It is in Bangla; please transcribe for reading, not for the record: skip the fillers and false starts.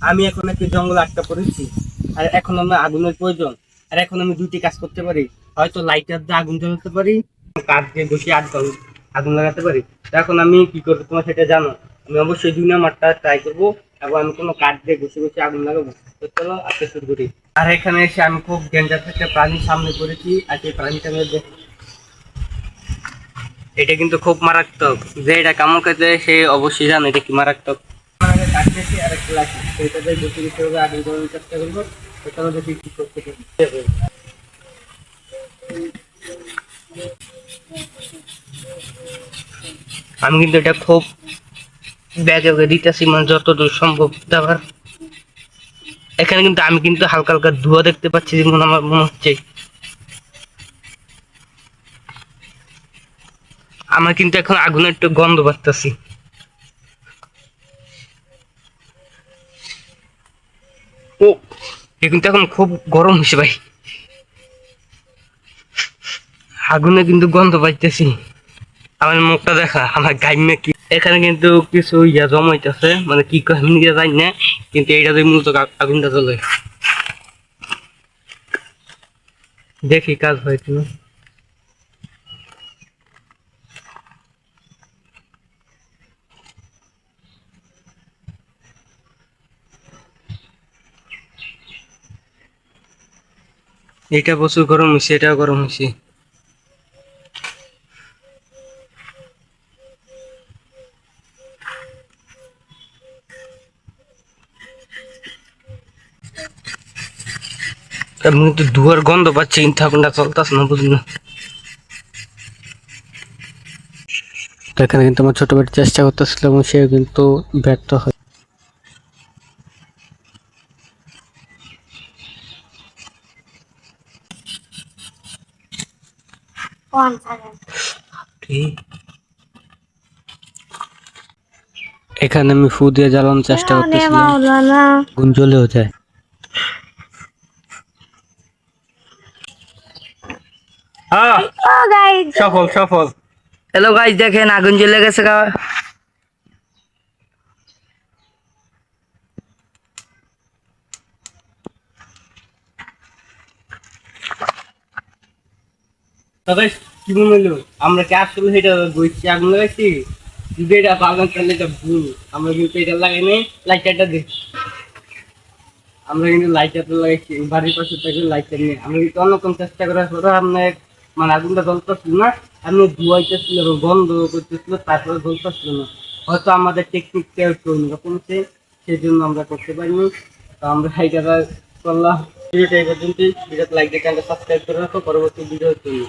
আমি এখন একটি জঙ্গলে আটকা পড়েছি, আর এখন আমার আগুনের প্রয়োজন। আর এখন আমি দুটি কাজ করতে পারি, হয়তো লাইটার দিয়ে আগুন জ্বালাতে পারি, কাঠ দিয়ে বসে আগুন লাগাতে পারি। তো এখন আমি কি করবো তোমার সেটা জানো। আমি অবশ্যই 2 নাম্বারটা ট্রাই করবো, এবং আমি কোনো কাঠ দিয়ে বসে বসে আগুন লাগাবো। তো চলো আজকে শুরু করি। আর এখানে এসে আমি খুব ডেঞ্জার একটা প্রাণীর সামনে পড়েছি, আর সেই প্রাণীটা এটা কিন্তু খুব মারাত্মক। যে এটা কামড় খেতে সে অবশ্যই জানে এটা কি মারাত্মক। কাটতেছি আর একটা লাগছে, সেটাতে বেশি বেশি হবে আগে করার চেষ্টা করবো। সেটাও দেখি কি করতে পারি। আমি কিন্তু এটা খুব ব্যাগে দিতেছি, মানে যতদূর সম্ভব দেওয়ার। এখানে কিন্তু আমি কিন্তু হালকা হালকা ধোঁয়া দেখতে পাচ্ছি, যেমন আমার মনে হচ্ছে আমার কিন্তু এখন আগুনের একটু গন্ধ পাচ্ছি। ও, এ কিন্তু এখন খুব গরম হয়েছে ভাই, আগুনে কিন্তু গন্ধ পাইতেছি। আমার মুখটা দেখা, আমার গাইমে কি এখানে কিন্তু কিছু জমাইতেছে, মানে কি কাহিনী জানি না, কিন্তু এইটা দিয়ে মূলত আগুনটা জ্বলে। দেখি কাজ হয় কিনা। এটা প্রচুর গরম হয়েছে, এটাও গরম হয়েছে। আমি কিন্তু ধোঁয়ার গন্ধ পাচ্ছি, কিন্তু আগুনটা চলতেছে না, বুঝলি না। তো এখানে কিন্তু আমার ছোট ভাই চেষ্টা করতেছিল, এবং সে কিন্তু ব্যর্থ হয়। এখানে আমি ফু দিয়ে জ্বালানোর চেষ্টা করতেছিলাম, আগুন জ্বলেও যায়। হ্যাঁ, সফল সফল। হ্যালো গাইস, দেখেন আগুন জ্বলে গেছে। তবে কি মনে হলো, আমরা কি আসলে সেটা বইছি আগুন লাগাইছি? যদি এটা বাগান তাহলে এটা ভুল। আমরা কিন্তু এটা লাগাই নাই, লাইটারটা দেখি। আমরা কিন্তু লাইটারটা লাগাইছি, বাড়ির পাশে থেকে লাইটার নেই। আমরা কিন্তু অন্য কোনো চেষ্টা করার পরে আপনার মানে আগুনটা জ্বলতেছিল না, আপনি ধুয়াইতেছিল এবং বন্ধ করতেছিল, তারপরে জ্বলতেছিল না। হয়তো আমাদের টেকনিক কেউ কমছে, সেই জন্য আমরা করতে পারিনি। তো আমরা এটা করলাম। ভিডিওটা এই পর্যন্তই। ভিডিওতে লাইক দিয়ে চ্যানেলটা সাবস্ক্রাইব করে রাখো পরবর্তী ভিডিওর জন্য।